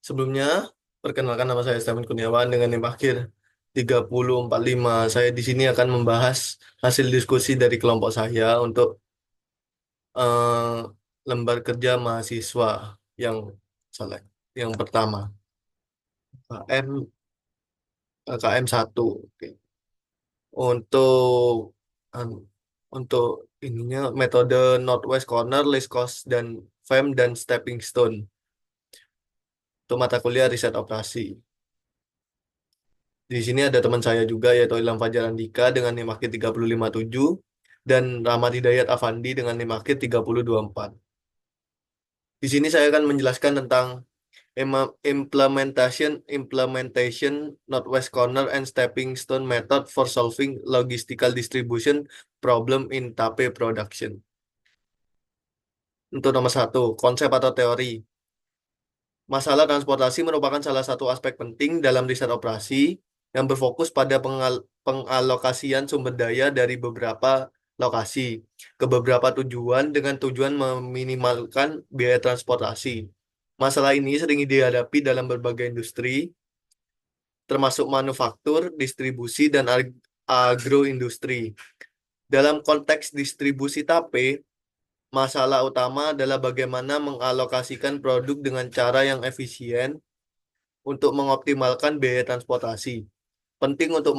Sebelumnya, perkenalkan nama saya Esteban Kurniawan dengan NIM akhir 3045. Saya di sini akan membahas hasil diskusi dari kelompok saya untuk eh, lembar kerja mahasiswa yang salah. Yang pertama, KM KM 1. Oke. Untuk an- untuk ininya metode Northwest Corner, Least Cost dan FEM dan Stepping Stone. Untuk mata kuliah riset operasi. Di sini ada teman saya juga yaitu Ilham Fajar Andika dengan NIM akhir 3057 dan Rahmat Hidayat Afandi dengan NIM akhir 3024. Di sini saya akan menjelaskan tentang implementation Northwest Corner and Stepping Stone method for solving logistical distribution problem in tape production. Untuk nomor satu, konsep atau teori. Masalah transportasi merupakan salah satu aspek penting dalam riset operasi yang berfokus pada pengalokasian sumber daya dari beberapa lokasi ke beberapa tujuan dengan tujuan meminimalkan biaya transportasi. Masalah ini sering dihadapi dalam berbagai industri, termasuk manufaktur, distribusi, dan agroindustri. Dalam konteks distribusi tape, masalah utama adalah bagaimana mengalokasikan produk dengan cara yang efisien untuk mengoptimalkan biaya transportasi. Penting untuk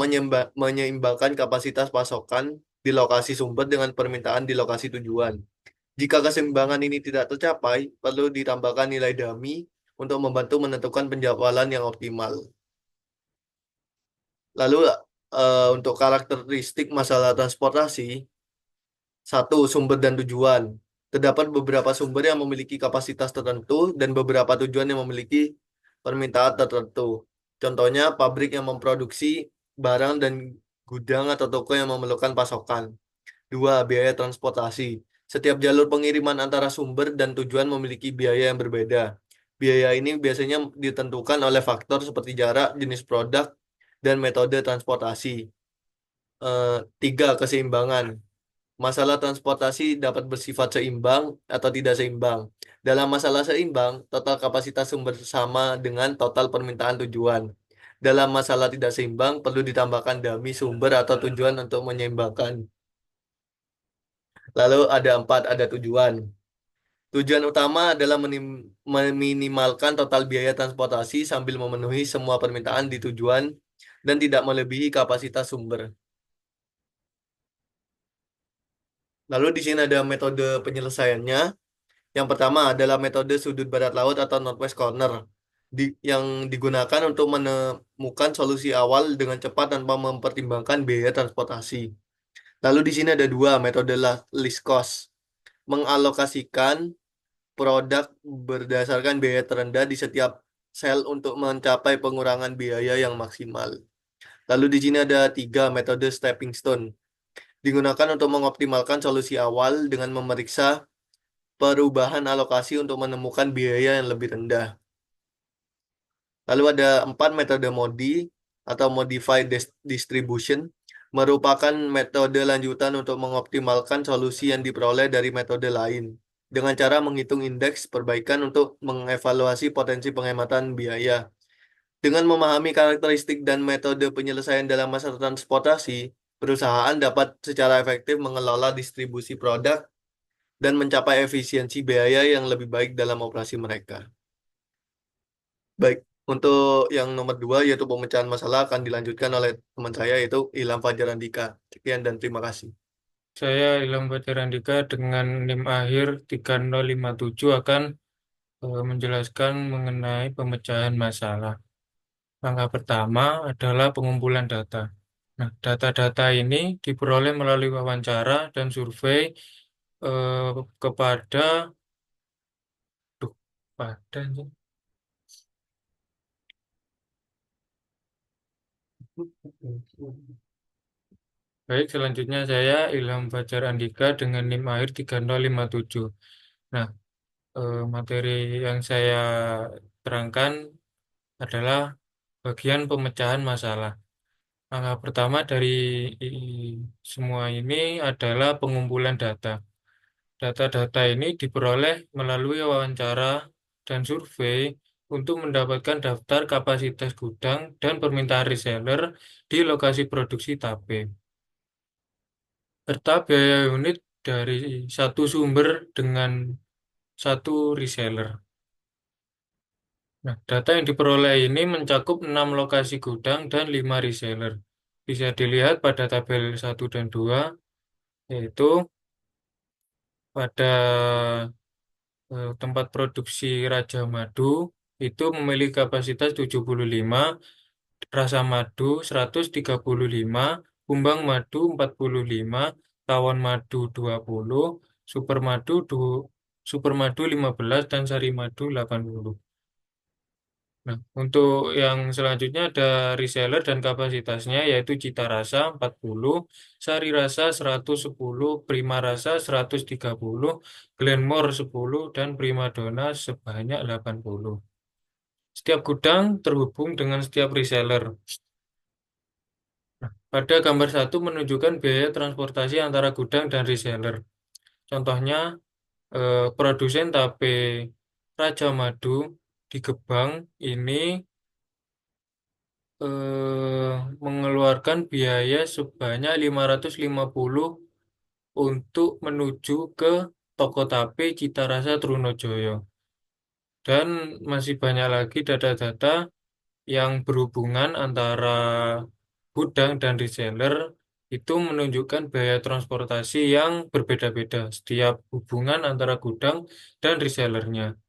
menyeimbangkan kapasitas pasokan di lokasi sumber dengan permintaan di lokasi tujuan. Jika keseimbangan ini tidak tercapai, perlu ditambahkan nilai dummy untuk membantu menentukan penjualan yang optimal. Lalu untuk karakteristik masalah transportasi, satu, sumber dan tujuan. Terdapat beberapa sumber yang memiliki kapasitas tertentu dan beberapa tujuan yang memiliki permintaan tertentu. Contohnya, pabrik yang memproduksi barang dan gudang atau toko yang memerlukan pasokan. Dua, biaya transportasi. Setiap jalur pengiriman antara sumber dan tujuan memiliki biaya yang berbeda. Biaya ini biasanya ditentukan oleh faktor seperti jarak, jenis produk, dan metode transportasi. Eh, Tiga, keseimbangan. Masalah transportasi dapat bersifat seimbang atau tidak seimbang. Dalam masalah seimbang, total kapasitas sumber sama dengan total permintaan tujuan. Dalam masalah tidak seimbang, perlu ditambahkan dummy sumber atau tujuan untuk menyeimbangkan. Lalu ada empat, ada tujuan. Tujuan utama adalah meminimalkan total biaya transportasi sambil memenuhi semua permintaan di tujuan dan tidak melebihi kapasitas sumber. Lalu di sini ada metode penyelesaiannya. Yang pertama adalah metode sudut barat laut atau Northwest Corner yang digunakan untuk menemukan solusi awal dengan cepat tanpa mempertimbangkan biaya transportasi. Lalu di sini ada dua metode least cost, mengalokasikan produk berdasarkan biaya terendah di setiap sel untuk mencapai pengurangan biaya yang maksimal. Lalu di sini ada tiga metode stepping stone, digunakan untuk mengoptimalkan solusi awal dengan memeriksa perubahan alokasi untuk menemukan biaya yang lebih rendah. Lalu ada empat metode MODI atau Modified Distribution, merupakan metode lanjutan untuk mengoptimalkan solusi yang diperoleh dari metode lain dengan cara menghitung indeks perbaikan untuk mengevaluasi potensi penghematan biaya. Dengan memahami karakteristik dan metode penyelesaian dalam masa transportasi, perusahaan dapat secara efektif mengelola distribusi produk dan mencapai efisiensi biaya yang lebih baik dalam operasi mereka. Baik, untuk yang nomor dua yaitu pemecahan masalah akan dilanjutkan oleh teman saya yaitu Ilham Fajar Andika. Sekian dan terima kasih. Saya Ilham Fajar Andika dengan NIM akhir 3057 akan menjelaskan mengenai pemecahan masalah. Langkah pertama adalah pengumpulan data. Nah, data-data ini diperoleh melalui wawancara dan survei eh, kepada, duh, pada, baik, selanjutnya saya Ilham Fajar Andika dengan NIM akhir 3057. Nah, materi yang saya terangkan adalah bagian pemecahan masalah. Langkah pertama dari semua ini adalah pengumpulan data. Data-data ini diperoleh melalui wawancara dan survei untuk mendapatkan daftar kapasitas gudang dan permintaan reseller di lokasi produksi tape, serta biaya unit dari satu sumber dengan satu reseller. Nah, data yang diperoleh ini mencakup 6 lokasi gudang dan 5 reseller. Bisa dilihat pada tabel 1 dan 2, yaitu pada tempat produksi Raja Madu itu memiliki kapasitas 75, Rasa Madu 135, Kumbang Madu 45, Tawon Madu 20, Super Madu, Super Madu 15, dan Sari Madu 80. Nah, untuk yang selanjutnya ada reseller dan kapasitasnya yaitu Cita Rasa 40, Sari Rasa 110, Prima Rasa 130, Glenmore 10, dan Primadona sebanyak 80. Setiap gudang terhubung dengan setiap reseller. Pada gambar 1 menunjukkan biaya transportasi antara gudang dan reseller. Contohnya, produsen tape Raja Madu di Gebang ini mengeluarkan biaya sebanyak 550 untuk menuju ke toko tape Cita Rasa Trunojoyo. Dan masih banyak lagi data-data yang berhubungan antara gudang dan reseller itu menunjukkan biaya transportasi yang berbeda-beda setiap hubungan antara gudang dan resellernya.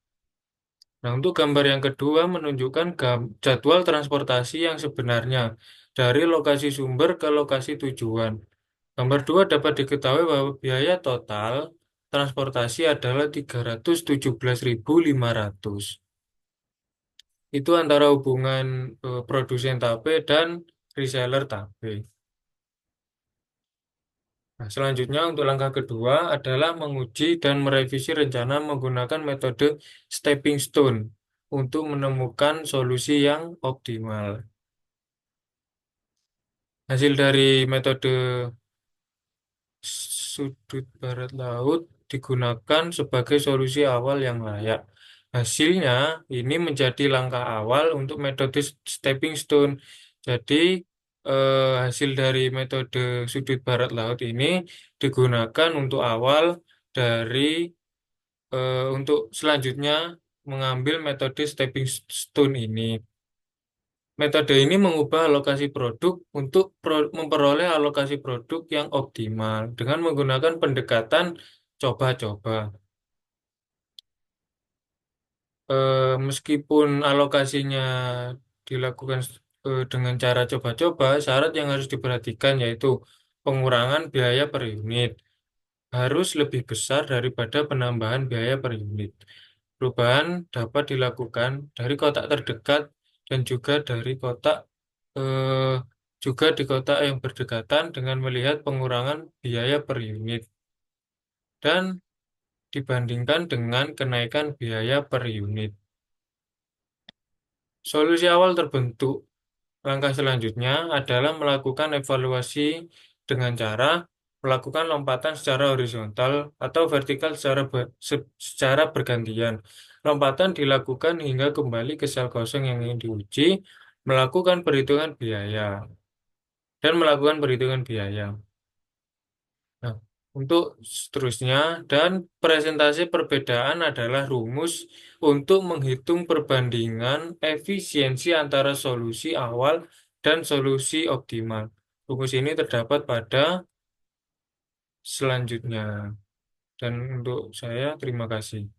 Nah, untuk gambar yang kedua menunjukkan jadwal transportasi yang sebenarnya dari lokasi sumber ke lokasi tujuan. Gambar 2 dapat diketahui bahwa biaya total transportasi adalah 317.500. Itu antara hubungan produsen tape dan reseller tape. Nah, selanjutnya untuk langkah kedua adalah menguji dan merevisi rencana menggunakan metode stepping stone untuk menemukan solusi yang optimal. Hasil dari metode sudut barat laut digunakan sebagai solusi awal yang layak. Hasilnya ini menjadi langkah awal untuk metode stepping stone. Jadi hasil dari metode sudut barat laut ini digunakan untuk awal dari untuk selanjutnya mengambil metode stepping stone ini. Metode ini mengubah alokasi produk untuk memperoleh alokasi produk yang optimal dengan menggunakan pendekatan coba-coba. Meskipun alokasinya dilakukan dengan cara coba-coba, syarat yang harus diperhatikan yaitu pengurangan biaya per unit harus lebih besar daripada penambahan biaya per unit. Perubahan dapat dilakukan dari kotak terdekat dan juga dari kotak eh, juga di kotak yang berdekatan dengan melihat pengurangan biaya per unit dan dibandingkan dengan kenaikan biaya per unit. Solusi awal terbentuk. Langkah selanjutnya adalah melakukan evaluasi dengan cara melakukan lompatan secara horizontal atau vertikal secara bergantian. Lompatan dilakukan hingga kembali ke sel kosong yang ingin diuji, melakukan perhitungan biaya, dan melakukan perhitungan biaya. Nah, untuk seterusnya, dan presentasi perbedaan adalah rumus untuk menghitung perbandingan efisiensi antara solusi awal dan solusi optimal. Rumus ini terdapat pada selanjutnya. Dan untuk saya, terima kasih.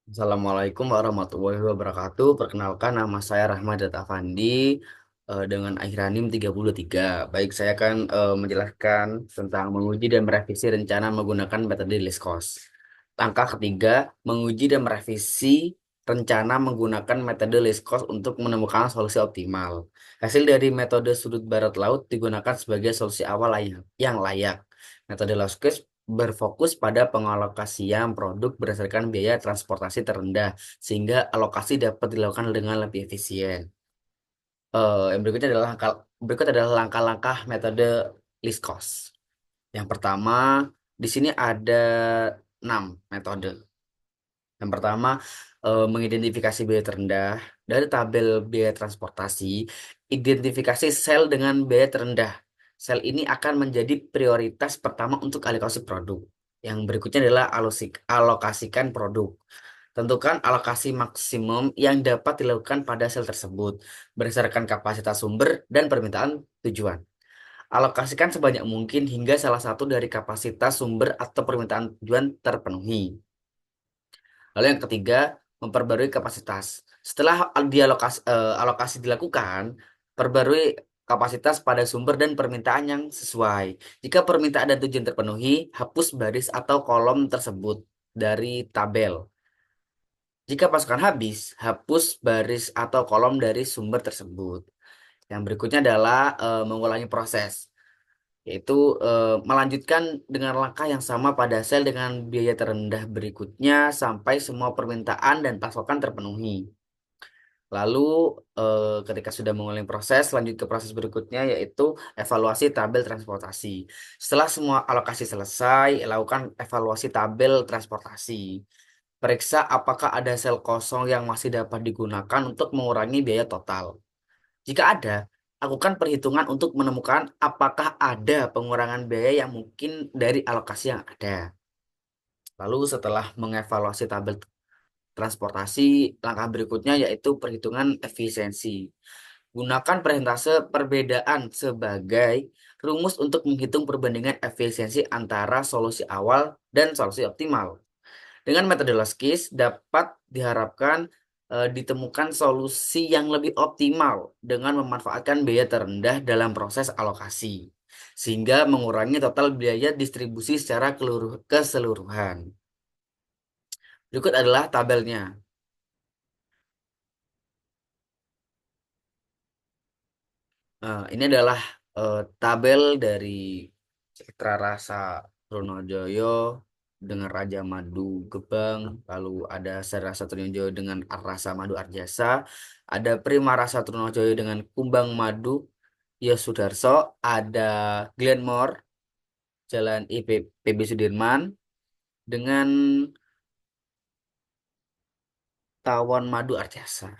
Assalamualaikum warahmatullahi wabarakatuh. Perkenalkan nama saya Rahmat Afandi dengan akhir NIM 33. Baik, saya akan menjelaskan tentang menguji dan merevisi rencana menggunakan metode least cost. Langkah ketiga, menguji dan merevisi rencana menggunakan metode least cost untuk menemukan solusi optimal. Hasil dari metode sudut barat laut digunakan sebagai solusi awal yang layak. Metode least cost berfokus pada pengalokasian produk berdasarkan biaya transportasi terendah, sehingga alokasi dapat dilakukan dengan lebih efisien. Yang berikut adalah langkah-langkah metode least cost. Yang pertama, di sini ada 6 metode. Yang pertama, mengidentifikasi biaya terendah. Dari tabel biaya transportasi, identifikasi sel dengan biaya terendah. Sel ini akan menjadi prioritas pertama untuk alokasi produk. Yang berikutnya adalah alokasikan produk. Tentukan alokasi maksimum yang dapat dilakukan pada sel tersebut berdasarkan kapasitas sumber dan permintaan tujuan. Alokasikan sebanyak mungkin hingga salah satu dari kapasitas sumber atau permintaan tujuan terpenuhi. Lalu yang ketiga, memperbarui kapasitas. Setelah alokasi dilakukan, perbarui kapasitas pada sumber dan permintaan yang sesuai. Jika permintaan dan tujuan terpenuhi, hapus baris atau kolom tersebut dari tabel. Jika pasukan habis, hapus baris atau kolom dari sumber tersebut. Yang berikutnya adalah mengulangi proses, yaitu melanjutkan dengan langkah yang sama pada sel dengan biaya terendah berikutnya sampai semua permintaan dan pasokan terpenuhi. Lalu ketika sudah mengulangi proses, lanjut ke proses berikutnya yaitu evaluasi tabel transportasi. Setelah semua alokasi selesai, lakukan evaluasi tabel transportasi. Periksa apakah ada sel kosong yang masih dapat digunakan untuk mengurangi biaya total. Jika ada, lakukan perhitungan untuk menemukan apakah ada pengurangan biaya yang mungkin dari alokasi yang ada. Lalu setelah mengevaluasi tabel transportasi, langkah berikutnya yaitu perhitungan efisiensi. Gunakan persentase perbedaan sebagai rumus untuk menghitung perbandingan efisiensi antara solusi awal dan solusi optimal. Dengan metode Loskis dapat diharapkan ditemukan solusi yang lebih optimal dengan memanfaatkan biaya terendah dalam proses alokasi, sehingga mengurangi total biaya distribusi secara keseluruhan. Berikut adalah tabelnya. Ini adalah tabel dari Citra Rasa Trunojoyo dengan Raja Madu Gebang, lalu ada Sari Rasa Trunojoyo dengan Rasa Madu Arjasa, ada Prima Rasa Trunojoyo dengan Kumbang Madu Yosudarso, ada Glenmore Jalan PB Sudirman dengan Tawon Madu Arjasa,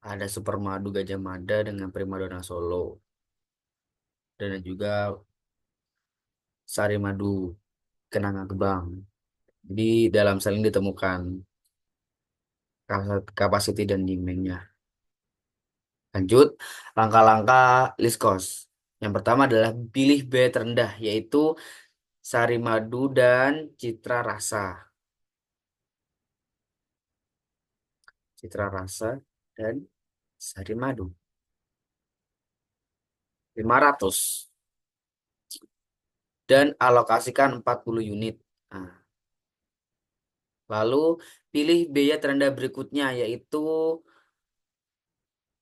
ada Super Madu Gajah Mada dengan Primadona Solo, dan juga Sari Madu Kenanga Gebang. Di dalam sel ini ditemukan capacity dan demand-nya. Lanjut, langkah-langkah list cost. Yang pertama adalah pilih biaya terendah, yaitu Sari Madu dan Citra Rasa. Citra Rasa dan Sari Madu. 500. Dan alokasikan 40 unit. Nah, lalu pilih biaya terendah berikutnya, yaitu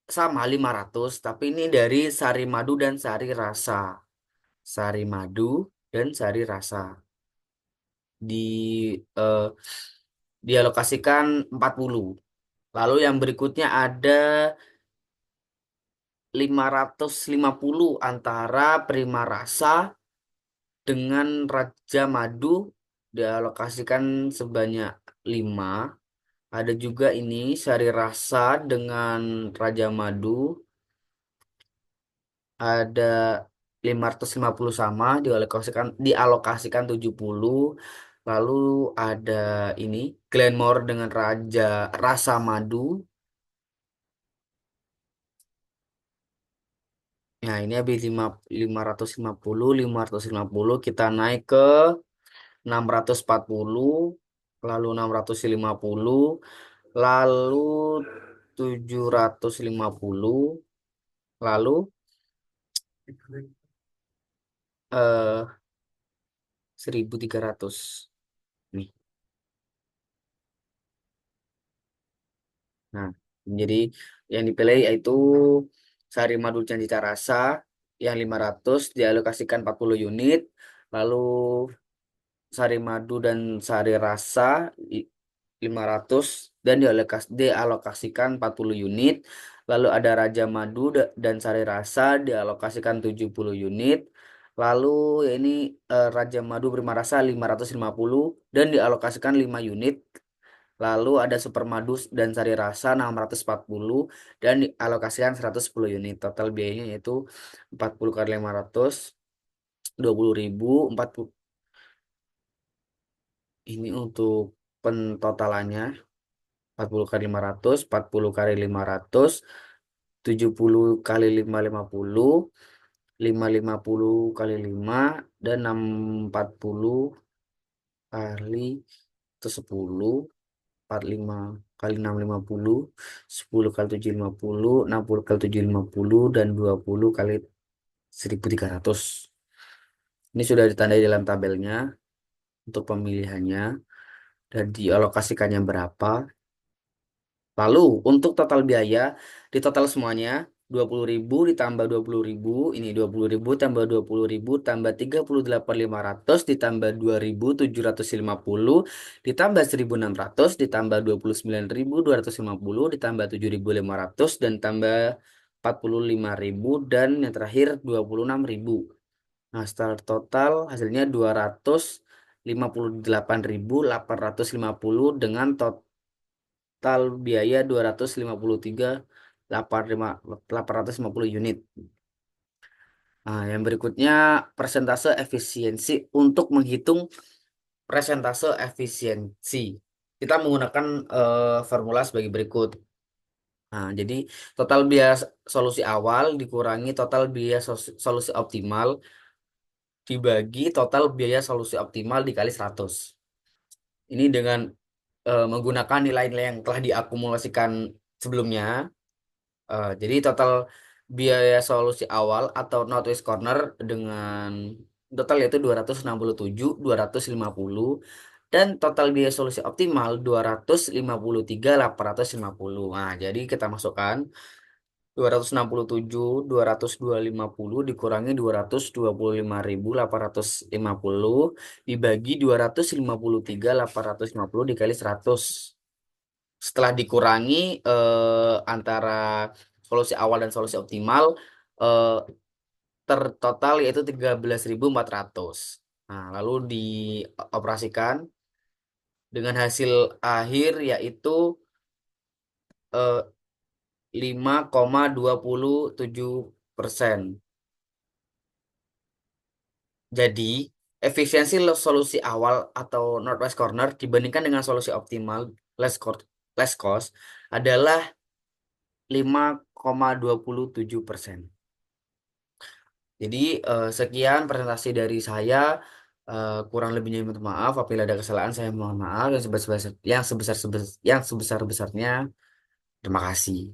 sama 500, tapi ini dari Sari Madu dan Sari Rasa. Sari Madu dan Sari Rasa. Di eh, dialokasikan 40. Lalu yang berikutnya ada 550 antara Prima Rasa dengan Raja Madu, dialokasikan sebanyak 5. Ada juga ini Sari Rasa dengan Raja Madu, ada 550 sama, dialokasikan 70. Lalu ada ini Glenmore dengan Rasa Madu. Nah, ini habis 550 kita naik ke 640, lalu 650, lalu 750, lalu eh 1300. Nih. Nah, jadi yang dipilih yaitu Sari Madu Janji Rasa yang 500 dialokasikan 40 unit, lalu Sari Madu dan Sari Rasa 500 dan dialokasikan 40 unit, lalu ada Raja Madu dan Sari Rasa dialokasikan 70 unit, lalu ya ini Raja Madu Prima Rasa 550 dan dialokasikan 5 unit. Lalu ada Supermadu dan Sari Rasa 640 dan dialokasikan 110 unit. Total biayanya yaitu 40 kali 500, 20.000, 40. Ini untuk pentotalannya 40 kali 500, 40 kali 500, 70 kali 550, 550 kali 5 dan 640 kali itu 10, 45 kali 650, 10 kali 750, 60 kali 750 dan 20 kali 1.300. Ini sudah ditandai dalam tabelnya untuk pemilihannya dan dialokasikannya berapa. Lalu untuk total biaya, di total semuanya 20.000 ditambah 20.000, ini 20.000 tambah 20.000 tambah 38.500 ditambah 2.750 ditambah 1.600 ditambah 29.250 ditambah 7.500 dan tambah 45.000 dan yang terakhir 26.000. Nah, setelah total hasilnya 258.850 dengan total biaya 253.850 unit. Nah, yang berikutnya persentase efisiensi. Untuk menghitung persentase efisiensi, kita menggunakan formula sebagai berikut. Nah, jadi total biaya solusi awal dikurangi total biaya solusi optimal dibagi total biaya solusi optimal dikali 100. Ini dengan menggunakan nilai-nilai yang telah diakumulasikan sebelumnya. Jadi total biaya solusi awal atau northwest corner dengan total yaitu 267.250 dan total biaya solusi optimal 253.850. Nah, jadi kita masukkan 267.250 dikurangi 225.850 dibagi 253.850 dikali 100. Setelah dikurangi antara solusi awal dan solusi optimal, eh, tertotal yaitu 13.400. Nah, lalu dioperasikan dengan hasil akhir yaitu eh, 5,27%. Jadi, efisiensi solusi awal atau northwest corner dibandingkan dengan solusi optimal less cost adalah 5,27%. Jadi sekian presentasi dari saya. Kurang lebihnya minta maaf. Apabila ada kesalahan saya mohon maaf yang sebesar-besarnya. Terima kasih.